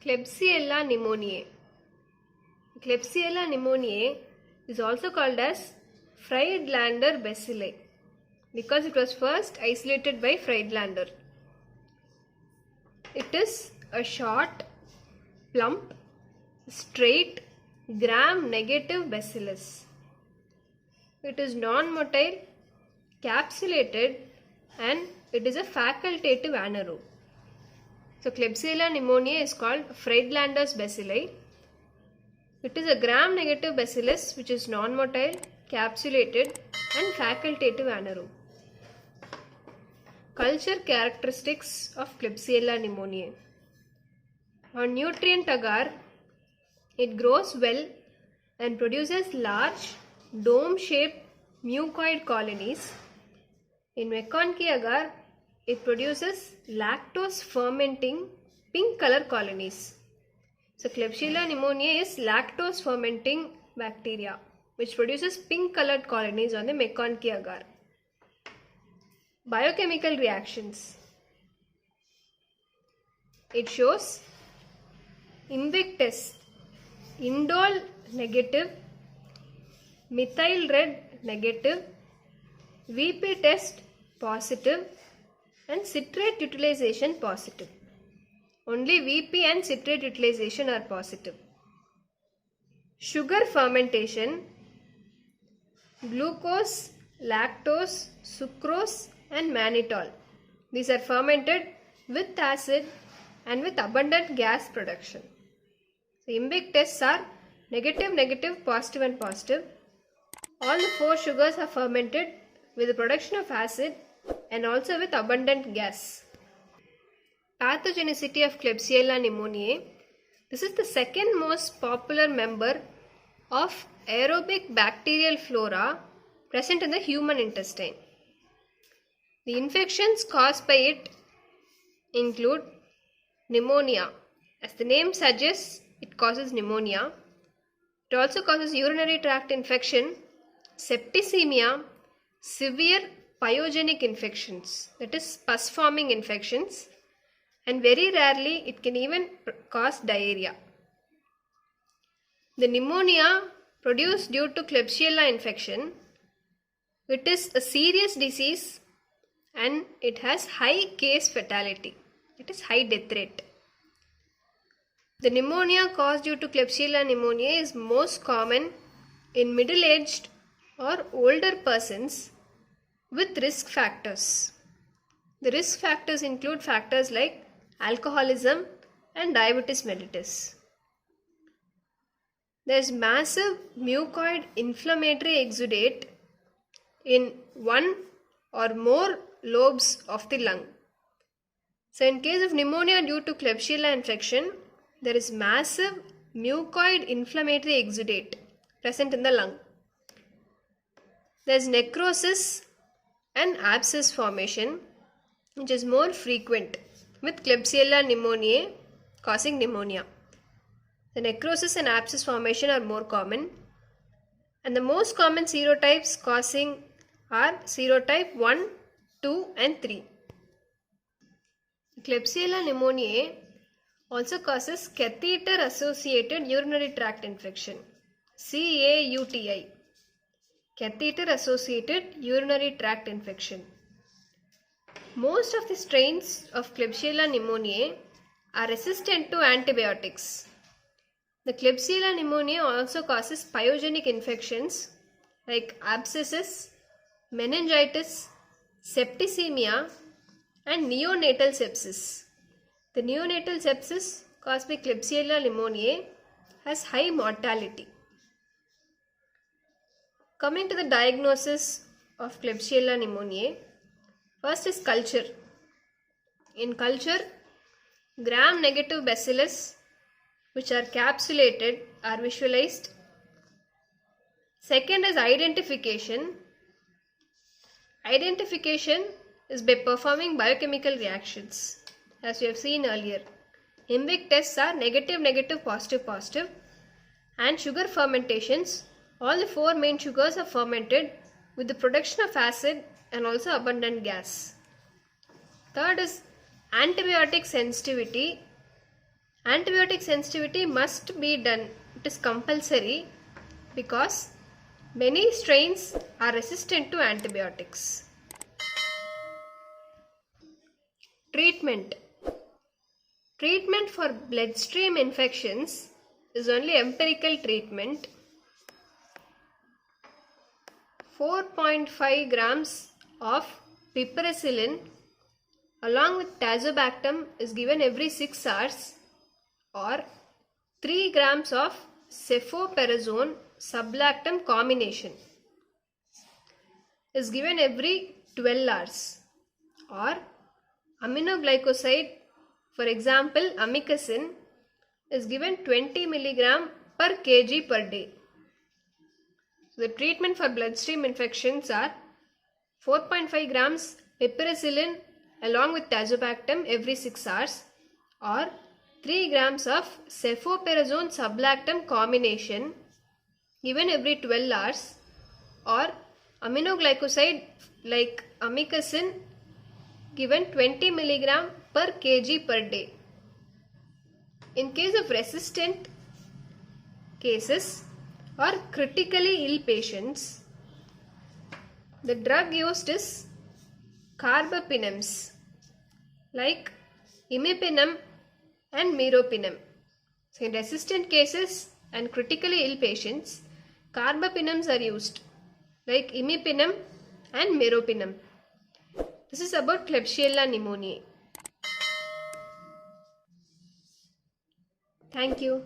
Klebsiella pneumoniae. Klebsiella pneumoniae is also called as Friedlander bacilli because it was first isolated by Friedlander. It is a short, plump, straight, gram-negative bacillus. It is non-motile, capsulated, and it is a facultative anaerobe. So Klebsiella pneumoniae is called Friedlander's bacilli. It is a gram-negative bacillus which is non-motile, capsulated, and facultative anaerobe. Culture characteristics of Klebsiella pneumoniae. On nutrient agar, it grows well and produces large dome-shaped mucoid colonies. In McConkey agar, it produces lactose fermenting pink color colonies. So Klebsiella pneumoniae is lactose fermenting bacteria which produces pink colored colonies on the McConkey agar. Biochemical reactions. It shows IMVIC test indole negative, methyl red negative, VP test positive, and citrate utilization positive. Only VP and citrate utilization are positive. Sugar fermentation, glucose, lactose, sucrose, and mannitol. These are fermented with acid and with abundant gas production. So IMVIC tests are negative, negative, positive, and positive. All the four sugars are fermented with the production of acid and also with abundant gas. Pathogenicity of Klebsiella pneumoniae. This is the second most popular member of aerobic bacterial flora present in the human intestine. The infections caused by it include pneumonia. As the name suggests, it causes pneumonia. It also causes urinary tract infection, septicemia, severe pyogenic infections, that is pus forming infections, and very rarely it can even cause diarrhea. The pneumonia produced due to Klebsiella infection, it is a serious disease and it has high case fatality, it is high death rate. The pneumonia caused due to Klebsiella pneumoniae is most common in middle-aged or older persons with risk factors. The risk factors include factors like alcoholism and diabetes mellitus. There is massive mucoid inflammatory exudate in one or more lobes of the lung. So in case of pneumonia due to Klebsiella infection, there is massive mucoid inflammatory exudate present in the lung. There is necrosis and abscess formation which is more frequent with Klebsiella pneumoniae causing pneumonia. The necrosis and abscess formation are more common, and the most common serotypes causing are serotype 1, 2 and 3. Klebsiella pneumoniae also causes catheter associated urinary tract infection, CAUTI. Catheter associated urinary tract infection. Most of the strains of Klebsiella pneumoniae are resistant to antibiotics. The Klebsiella pneumoniae also causes pyogenic infections like abscesses, meningitis, septicemia, and neonatal sepsis. The neonatal sepsis caused by Klebsiella pneumoniae has high mortality. Coming to the diagnosis of Klebsiella pneumoniae, first is culture. In culture, gram-negative bacillus which are capsulated are visualized. Second is identification. Identification is by performing biochemical reactions as we have seen earlier. IMVIC tests are negative, negative, positive, positive, and sugar fermentations. All the four main sugars are fermented with the production of acid and also abundant gas. Third is antibiotic sensitivity Antibiotic sensitivity must be done. It is compulsory because many strains are resistant to antibiotics. Treatment. Treatment for bloodstream infections is only empirical treatment. 4.5 grams of piperacillin along with tazobactam is given every 6 hours, or 3 grams of cefoperazone sublactam combination is given every 12 hours, or aminoglycoside, for example amikacin, is given 20 mg per kg per day. The treatment for bloodstream infections are 4.5 grams piperacillin along with tazobactam every 6 hours, or 3 grams of cefoperazone sublactam combination given every 12 hours, or aminoglycoside like amikacin given 20 mg per kg per day. In case of resistant cases or critically ill patients, the drug used is carbapenems like imipenem and meropenem. So in resistant cases and critically ill patients, carbapenems are used like imipenem and meropenem. This is about Klebsiella pneumoniae. Thank you.